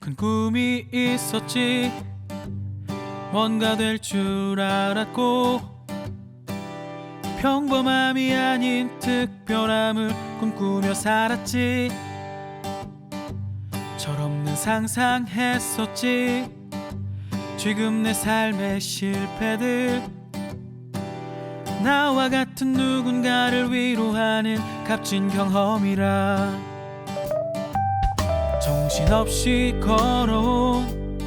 큰 꿈이 있었지. 뭔가 될 줄 알았고, 평범함이 아닌 특별함을 꿈꾸며 살았지. 철없는 상상했었지. 지금 내 삶의 실패들, 나와 같은 누군가를 위로하는 값진 경험이라. 정신없이 걸어온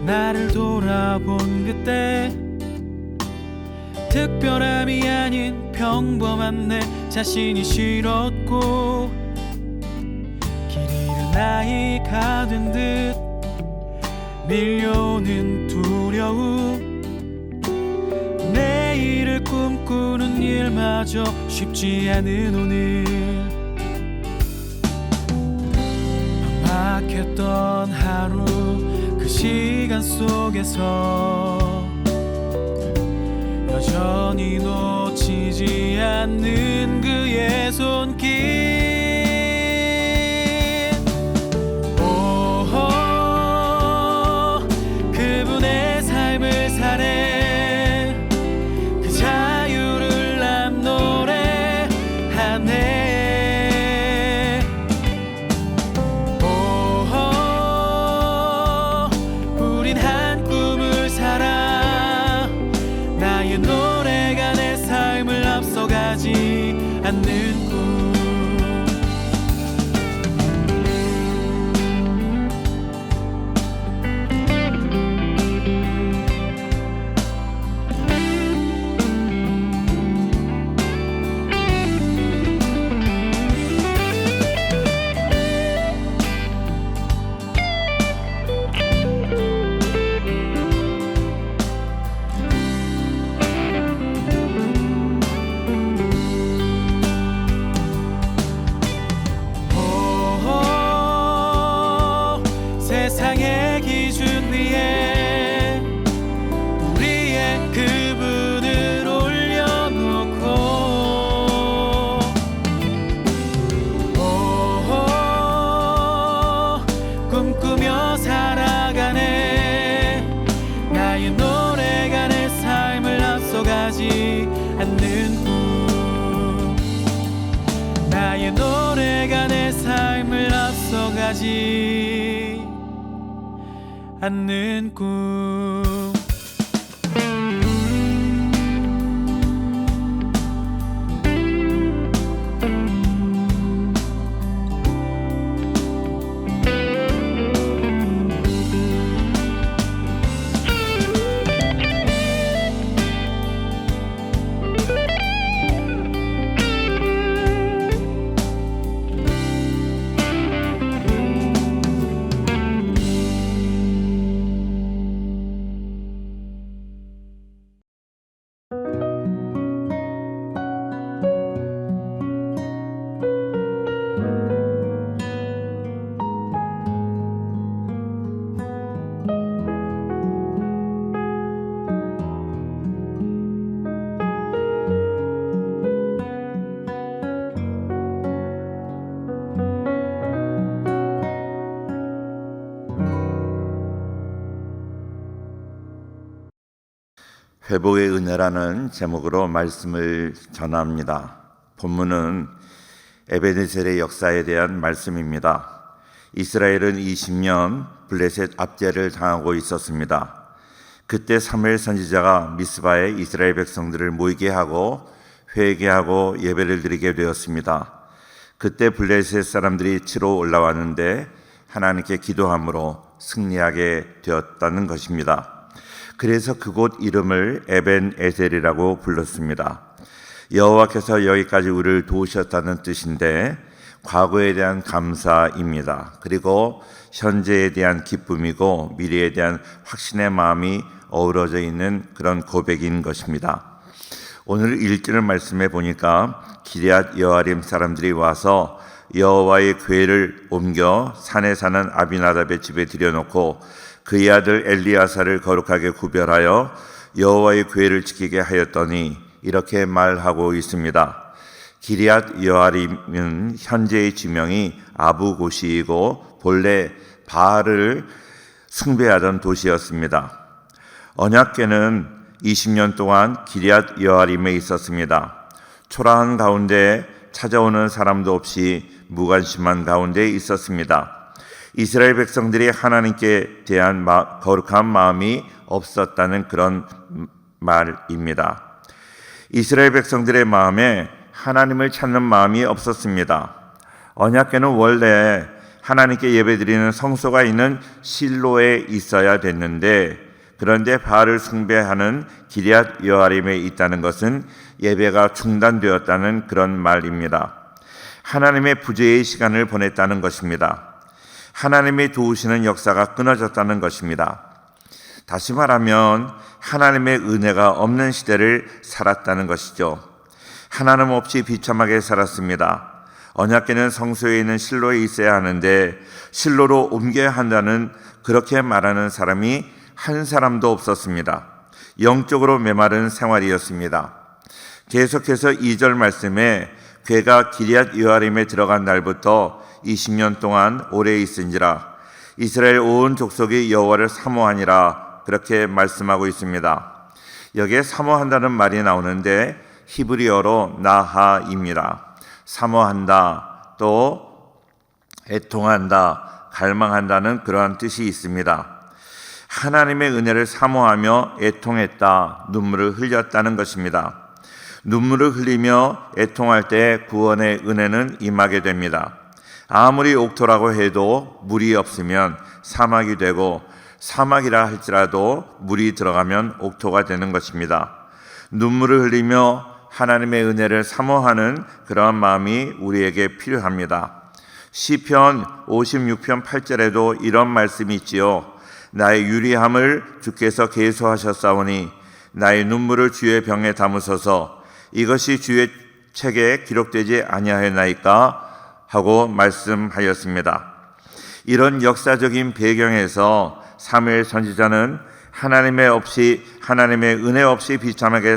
나를 돌아본 그때, 특별함이 아닌 평범한 내 자신이 싫었고, 길 잃은 아이가 된 듯 밀려오는 두려움, 내일을 꿈꾸는 일마저 쉽지 않은 오늘. 막막했던 하루, 그 시간 속에서 여전히 놓치지 않는 그의 손길. 오호, 그분의 삶을 사네. 그 자유를 난 노래하네. 않는 꿈. 세상의 기준 위에 우리의 그분을 올려놓고, 오호, 꿈꾸며 살아가네. 나의 노래가 내 삶을 앞서가지 않는 꿈. 나의 노래가 내 삶을 앞서가지 않는 꿈. 회복의 은혜라는 제목으로 말씀을 전합니다. 본문은 에베네셀의 역사에 대한 말씀입니다. 이스라엘은 20년 블레셋 압제를 당하고 있었습니다. 그때 사무엘 선지자가 미스바에 이스라엘 백성들을 모이게 하고 회개하고 예배를 드리게 되었습니다. 그때 블레셋 사람들이 치러 올라왔는데 하나님께 기도함으로 승리하게 되었다는 것입니다. 그래서 그곳 이름을 에벤에셀이라고 불렀습니다. 여호와께서 여기까지 우리를 도우셨다는 뜻인데, 과거에 대한 감사입니다. 그리고 현재에 대한 기쁨이고 미래에 대한 확신의 마음이 어우러져 있는 그런 고백인 것입니다. 오늘 1절 말씀에 보니까 기럇 여아림 사람들이 와서 여호와의 궤를 옮겨 산에 사는 아비나답의 집에 들여놓고 그의 아들 엘리야사를 거룩하게 구별하여 여호와의 궤를 지키게 하였더니, 이렇게 말하고 있습니다. 기럇 여아림은 현재의 지명이 아부고시이고 본래 바알을 숭배하던 도시였습니다. 언약궤는 20년 동안 기럇 여아림에 있었습니다. 초라한 가운데 찾아오는 사람도 없이 무관심한 가운데 있었습니다. 이스라엘 백성들이 하나님께 대한 거룩한 마음이 없었다는 그런 말입니다. 이스라엘 백성들의 마음에 하나님을 찾는 마음이 없었습니다. 언약궤는 원래 하나님께 예배드리는 성소가 있는 실로에 있어야 됐는데, 그런데 바알을 숭배하는 기럇 여아림에 있다는 것은 예배가 중단되었다는 그런 말입니다. 하나님의 부재의 시간을 보냈다는 것입니다. 하나님의 도우시는 역사가 끊어졌다는 것입니다. 다시 말하면 하나님의 은혜가 없는 시대를 살았다는 것이죠. 하나님 없이 비참하게 살았습니다. 언약궤는 성소에 있는 실로에 있어야 하는데 실로로 옮겨야 한다는 그렇게 말하는 사람이 한 사람도 없었습니다. 영적으로 메마른 생활이었습니다. 계속해서 2절 말씀에 궤가 기럇 여아림에 들어간 날부터 20년 동안 오래 있은지라 이스라엘 온 족속이 여호와를 사모하니라, 그렇게 말씀하고 있습니다. 여기에 사모한다는 말이 나오는데 히브리어로 나하입니다. 사모한다, 또 애통한다, 갈망한다는 그러한 뜻이 있습니다. 하나님의 은혜를 사모하며 애통했다, 눈물을 흘렸다는 것입니다. 눈물을 흘리며 애통할 때 구원의 은혜는 임하게 됩니다. 아무리 옥토라고 해도 물이 없으면 사막이 되고, 사막이라 할지라도 물이 들어가면 옥토가 되는 것입니다. 눈물을 흘리며 하나님의 은혜를 사모하는 그러한 마음이 우리에게 필요합니다. 시편 56편 8절에도 이런 말씀이 있지요. 나의 유리함을 주께서 계수하셨사오니 나의 눈물을 주의 병에 담으소서. 이것이 주의 책에 기록되지 아니하였나이까 하고 말씀하였습니다. 이런 역사적인 배경에서 사무엘 선지자는 하나님의 은혜 없이 비참하게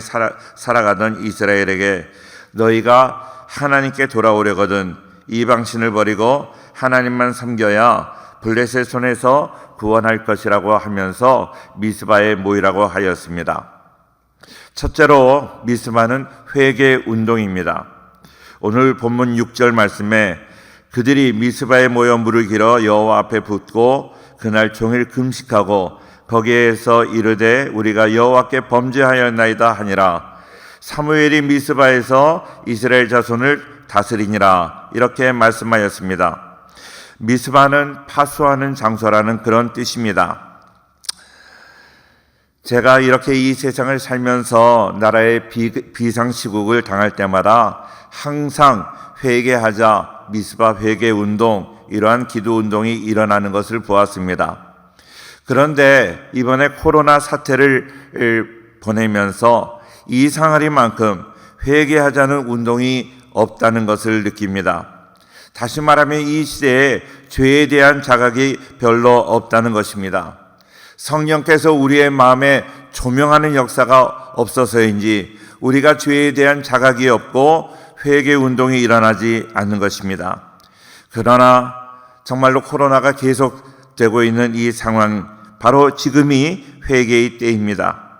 살아가던 이스라엘에게 너희가 하나님께 돌아오려거든 이방신을 버리고 하나님만 섬겨야 블레셋 손에서 구원할 것이라고 하면서 미스바에 모이라고 하였습니다. 첫째로 미스바는 회개 운동입니다. 오늘 본문 6절 말씀에 그들이 미스바에 모여 물을 길어 여호와 앞에 붓고 그날 종일 금식하고 거기에서 이르되 우리가 여호와께 범죄하였나이다 하니라. 사무엘이 미스바에서 이스라엘 자손을 다스리니라, 이렇게 말씀하였습니다. 미스바는 파수하는 장소라는 그런 뜻입니다. 제가 이렇게 이 세상을 살면서 나라의 비상시국을 당할 때마다 항상 회개하자, 미스바 회개 운동, 이러한 기도 운동이 일어나는 것을 보았습니다. 그런데 이번에 코로나 사태를 보내면서 이상하리만큼 회개하자는 운동이 없다는 것을 느낍니다. 다시 말하면 이 시대에 죄에 대한 자각이 별로 없다는 것입니다. 성령께서 우리의 마음에 조명하는 역사가 없어서인지 우리가 죄에 대한 자각이 없고 회개 운동이 일어나지 않는 것입니다. 그러나 정말로 코로나가 계속되고 있는 이 상황, 바로 지금이 회개의 때입니다.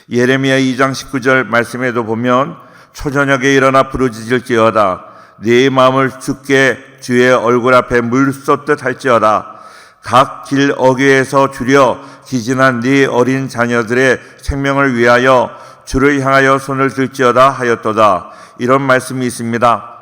예레미야 2장 19절 말씀에도 보면 초저녁에 일어나 부르짖을지어다 네 마음을 주께 주의 얼굴 앞에 물 쏟듯 할지어다 각 길 어귀에서 줄여 기진한 네 어린 자녀들의 생명을 위하여 주를 향하여 손을 들지어다 하였도다. 이런 말씀이 있습니다.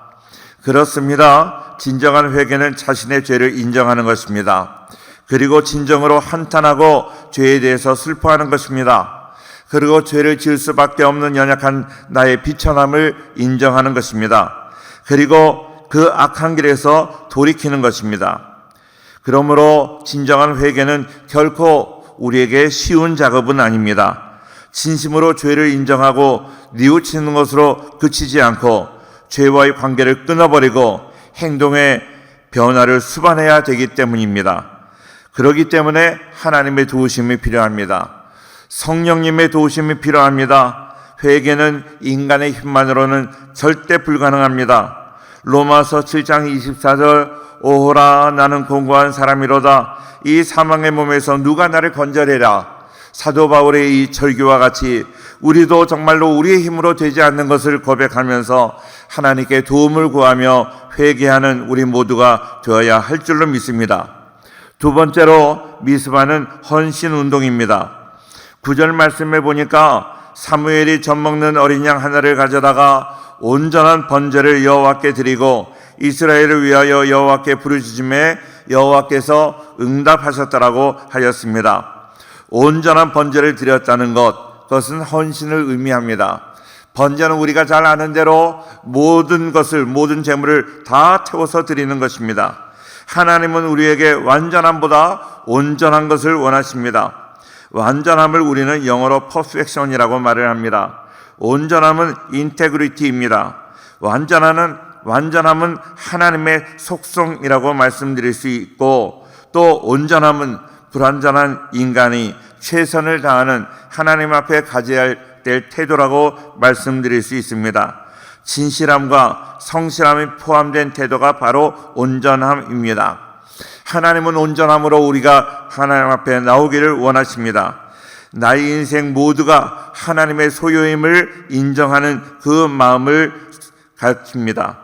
그렇습니다. 진정한 회개는 자신의 죄를 인정하는 것입니다. 그리고 진정으로 한탄하고 죄에 대해서 슬퍼하는 것입니다. 그리고 죄를 지을 수밖에 없는 연약한 나의 비천함을 인정하는 것입니다. 그리고 그 악한 길에서 돌이키는 것입니다. 그러므로 진정한 회개는 결코 우리에게 쉬운 작업은 아닙니다. 진심으로 죄를 인정하고 뉘우치는 것으로 그치지 않고 죄와의 관계를 끊어버리고 행동의 변화를 수반해야 되기 때문입니다. 그렇기 때문에 하나님의 도우심이 필요합니다. 성령님의 도우심이 필요합니다. 회개는 인간의 힘만으로는 절대 불가능합니다. 로마서 7장 24절 오호라 나는 공고한 사람이로다. 이 사망의 몸에서 누가 나를 건져내랴. 사도 바울의 이 절규와 같이 우리도 정말로 우리의 힘으로 되지 않는 것을 고백하면서 하나님께 도움을 구하며 회개하는 우리 모두가 되어야 할 줄로 믿습니다. 두 번째로 미스바는 헌신 운동입니다. 9절 말씀에 보니까 사무엘이 젖먹는 어린 양 하나를 가져다가 온전한 번제를 여호와께 드리고 이스라엘을 위하여 여호와께 부르짖음에 여호와께서 응답하셨다라고 하였습니다. 온전한 번제를 드렸다는 것, 그것은 헌신을 의미합니다. 번제는 우리가 잘 아는 대로 모든 것을, 모든 재물을 다 태워서 드리는 것입니다. 하나님은 우리에게 완전함보다 온전한 것을 원하십니다. 완전함을 우리는 영어로 perfection이라고 말을 합니다. 온전함은 integrity입니다. 완전함은 하나님의 속성이라고 말씀드릴 수 있고, 또 온전함은 불완전한 인간이 최선을 다하는 하나님 앞에 가져야 될 태도라고 말씀드릴 수 있습니다. 진실함과 성실함이 포함된 태도가 바로 온전함입니다. 하나님은 온전함으로 우리가 하나님 앞에 나오기를 원하십니다. 나의 인생 모두가 하나님의 소유임을 인정하는 그 마음을 가르칩니다.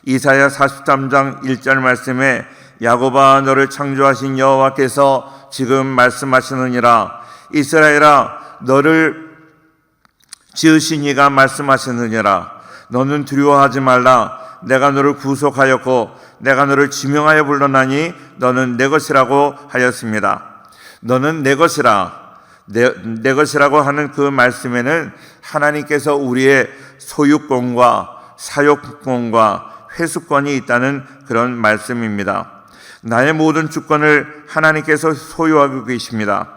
이사야 43장 1절 말씀에 야곱아 너를 창조하신 여호와께서 지금 말씀하시느니라. 이스라엘아 너를 지으신 이가 말씀하시느니라. 너는 두려워하지 말라. 내가 너를 구속하였고 내가 너를 지명하여 불렀나니 너는 내 것이라고 하였습니다. 너는 내 것이라. 내 것이라고 하는 그 말씀에는 하나님께서 우리의 소유권과 사용권과 회수권이 있다는 그런 말씀입니다. 나의 모든 주권을 하나님께서 소유하고 계십니다.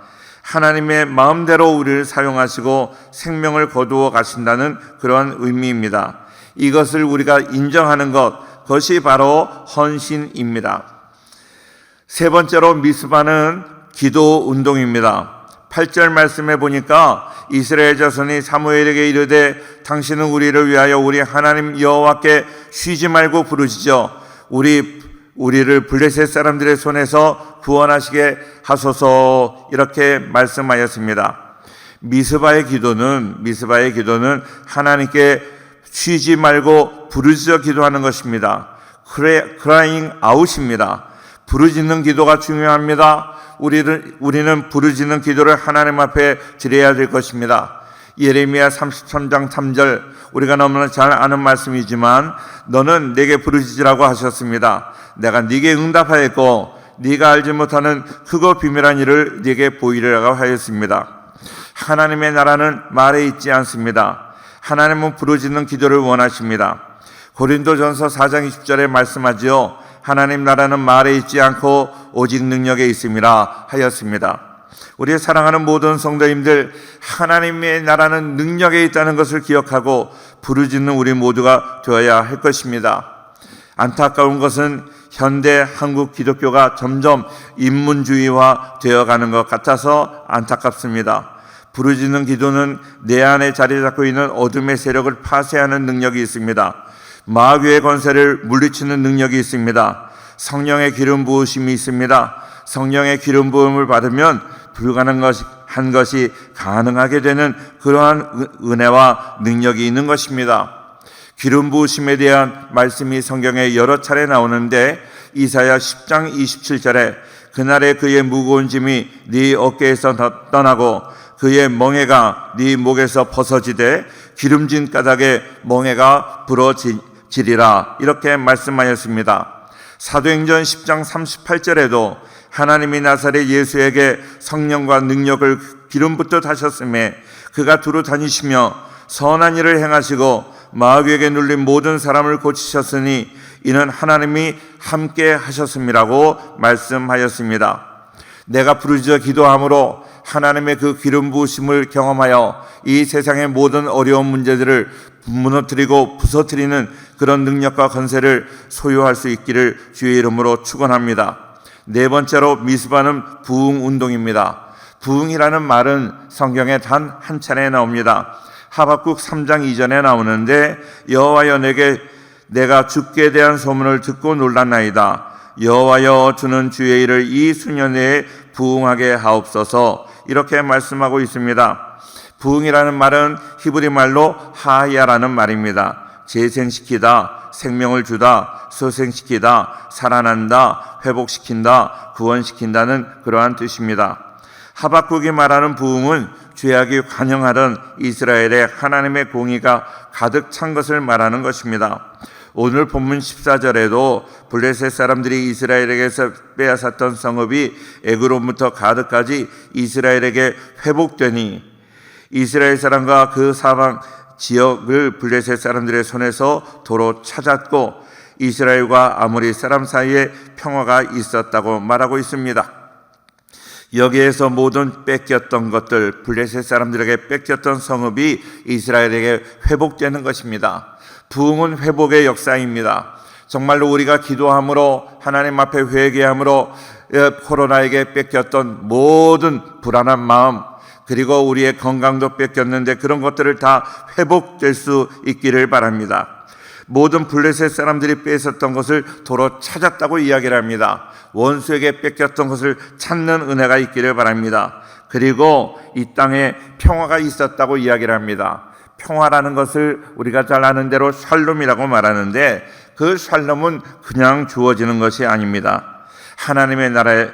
하나님의 마음대로 우리를 사용하시고 생명을 거두어 가신다는 그런 의미입니다. 이것을 우리가 인정하는 것, 그것이 바로 헌신입니다. 세 번째로 미스바는 기도 운동입니다. 8절 말씀에 보니까 이스라엘 자손이 사무엘에게 이르되 당신은 우리를 위하여 우리 하나님 여호와께 쉬지 말고 부르시죠. 우리를 블레셋 사람들의 손에서 구원하시게 하소서, 이렇게 말씀하였습니다. 미스바의 기도는 하나님께 쉬지 말고 부르짖어 기도하는 것입니다. crying out입니다. 부르짖는 기도가 중요합니다. 우리는 부르짖는 기도를 하나님 앞에 드려야 될 것입니다. 예레미야 33장 3절, 우리가 너무나 잘 아는 말씀이지만 너는 내게 부르짖으라고 하셨습니다. 내가 네게 응답하였고 네가 알지 못하는 크고 비밀한 일을 네게 보이리라고 하였습니다. 하나님의 나라는 말에 있지 않습니다. 하나님은 부르짖는 기도를 원하십니다. 고린도전서 4장 20절에 말씀하지요. 하나님 나라는 말에 있지 않고 오직 능력에 있음이라 하였습니다. 우리의 사랑하는 모든 성도님들, 하나님의 나라는 능력에 있다는 것을 기억하고 부르짖는 우리 모두가 되어야 할 것입니다. 안타까운 것은 현대 한국 기독교가 점점 인문주의화 되어가는 것 같아서 안타깝습니다. 부르짖는 기도는 내 안에 자리 잡고 있는 어둠의 세력을 파쇄하는 능력이 있습니다. 마귀의 권세를 물리치는 능력이 있습니다. 성령의 기름 부으심이 있습니다. 성령의 기름 부음을 받으면 불가능한 것이 가능하게 되는 그러한 은혜와 능력이 있는 것입니다. 기름 부으심에 대한 말씀이 성경에 여러 차례 나오는데 이사야 10장 27절에 그날에 그의 무거운 짐이 네 어깨에서 떠나고 그의 멍에가 네 목에서 벗어지되 기름진 까닭에 멍에가 부러지리라, 이렇게 말씀하였습니다. 사도행전 10장 38절에도 하나님이 나사렛 예수에게 성령과 능력을 기름 붓듯 하셨음에 그가 두루 다니시며 선한 일을 행하시고 마귀에게 눌린 모든 사람을 고치셨으니 이는 하나님이 함께 하셨음이라고 말씀하였습니다. 내가 부르짖어 기도함으로 하나님의 그 기름 부으심을 경험하여 이 세상의 모든 어려운 문제들을 무너뜨리고 부서뜨리는 그런 능력과 권세를 소유할 수 있기를 주의 이름으로 축원합니다. 네 번째로 미스바는 부흥 운동입니다. 부흥이라는 말은 성경에 단 한 차례 나옵니다. 하박국 3장 2절에 나오는데 여호와여 내가 주께 대한 소문을 듣고 놀랐나이다. 여호와여 주는 주의 일을 이 수년 내에 부응하게 하옵소서. 이렇게 말씀하고 있습니다. 부응이라는 말은 히브리 말로 하야라는 말입니다. 재생시키다, 생명을 주다, 소생시키다, 살아난다, 회복시킨다, 구원시킨다는 그러한 뜻입니다. 하박국이 말하는 부응은 죄악이 관영하던 이스라엘의 하나님의 공의가 가득 찬 것을 말하는 것입니다. 오늘 본문 14절에도 블레셋 사람들이 이스라엘에게서 빼앗았던 성읍이 에그론부터 가드까지 이스라엘에게 회복되니 이스라엘 사람과 그 사방 지역을 블레셋 사람들의 손에서 도로 찾았고 이스라엘과 아모리 사람 사이에 평화가 있었다고 말하고 있습니다. 여기에서 모든 뺏겼던 것들, 블레셋 사람들에게 뺏겼던 성읍이 이스라엘에게 회복되는 것입니다. 부흥은 회복의 역사입니다. 정말로 우리가 기도함으로 하나님 앞에 회개함으로 코로나에게 뺏겼던 모든 불안한 마음, 그리고 우리의 건강도 뺏겼는데 그런 것들을 다 회복될 수 있기를 바랍니다. 모든 블레셋 사람들이 뺏었던 것을 도로 찾았다고 이야기를 합니다. 원수에게 뺏겼던 것을 찾는 은혜가 있기를 바랍니다. 그리고 이 땅에 평화가 있었다고 이야기를 합니다. 평화라는 것을 우리가 잘 아는 대로 샬롬이라고 말하는데 그 샬롬은 그냥 주어지는 것이 아닙니다. 하나님의 나라의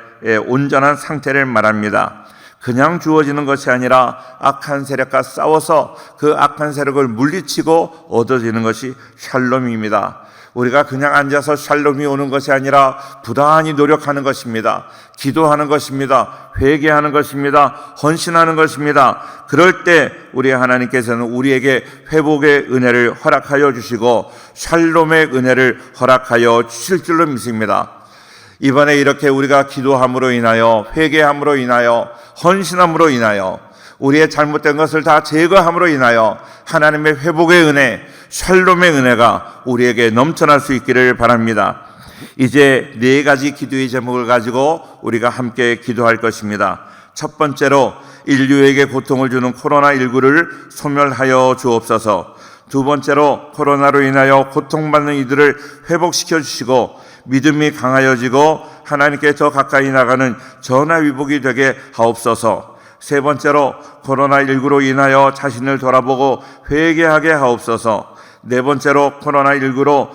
온전한 상태를 말합니다. 그냥 주어지는 것이 아니라 악한 세력과 싸워서 그 악한 세력을 물리치고 얻어지는 것이 샬롬입니다. 우리가 그냥 앉아서 샬롬이 오는 것이 아니라 부단히 노력하는 것입니다. 기도하는 것입니다. 회개하는 것입니다. 헌신하는 것입니다. 그럴 때 우리 하나님께서는 우리에게 회복의 은혜를 허락하여 주시고 샬롬의 은혜를 허락하여 주실 줄로 믿습니다. 이번에 이렇게 우리가 기도함으로 인하여, 회개함으로 인하여, 헌신함으로 인하여, 우리의 잘못된 것을 다 제거함으로 인하여 하나님의 회복의 은혜, 샬롬의 은혜가 우리에게 넘쳐날 수 있기를 바랍니다. 이제 4가지 기도의 제목을 가지고 우리가 함께 기도할 것입니다. 첫 번째로 인류에게 고통을 주는 코로나19를 소멸하여 주옵소서. 두 번째로 코로나로 인하여 고통받는 이들을 회복시켜 주시고 믿음이 강하여지고 하나님께 더 가까이 나가는 전화위복이 되게 하옵소서. 세 번째로 코로나19로 인하여 자신을 돌아보고 회개하게 하옵소서. 네 번째로 코로나19로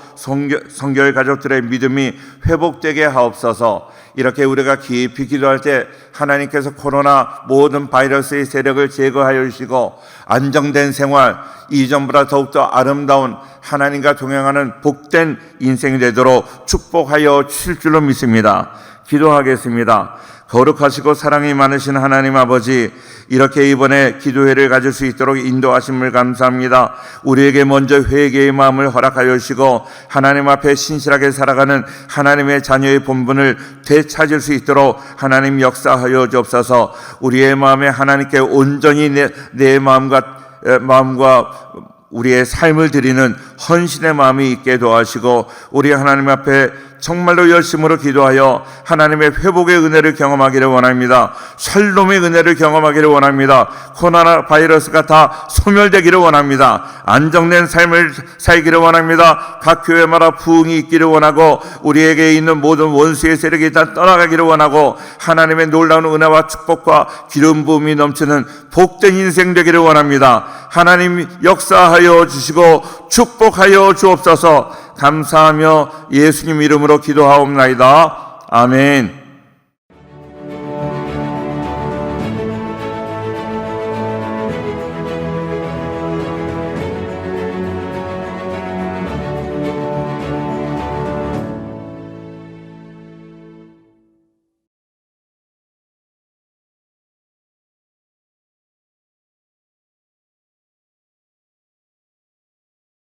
성결 가족들의 믿음이 회복되게 하옵소서. 이렇게 우리가 깊이 기도할 때 하나님께서 코로나 모든 바이러스의 세력을 제거하여 주시고 안정된 생활, 이전보다 더욱더 아름다운 하나님과 동행하는 복된 인생이 되도록 축복하여 주실 줄로 믿습니다. 기도하겠습니다. 거룩하시고 사랑이 많으신 하나님 아버지, 이렇게 이번에 기도회를 가질 수 있도록 인도하심을 감사합니다. 우리에게 먼저 회개의 마음을 허락하여 주시고 하나님 앞에 신실하게 살아가는 하나님의 자녀의 본분을 되찾을 수 있도록 하나님 역사하여 주옵소서. 우리의 마음에 하나님께 온전히 내 마음과 우리의 삶을 드리는 헌신의 마음이 있게 도와주시고 우리 하나님 앞에 정말로 열심으로 기도하여 하나님의 회복의 은혜를 경험하기를 원합니다. 샬롬의 은혜를 경험하기를 원합니다. 코로나 바이러스가 다 소멸되기를 원합니다. 안정된 삶을 살기를 원합니다. 각 교회마다 부흥이 있기를 원하고 우리에게 있는 모든 원수의 세력이 다 떠나가기를 원하고 하나님의 놀라운 은혜와 축복과 기름 부음이 넘치는 복된 인생 되기를 원합니다. 하나님 역사하여 주시고 축복하여 주옵소서. 감사하며 예수님 이름으로 기도하옵나이다. 아멘.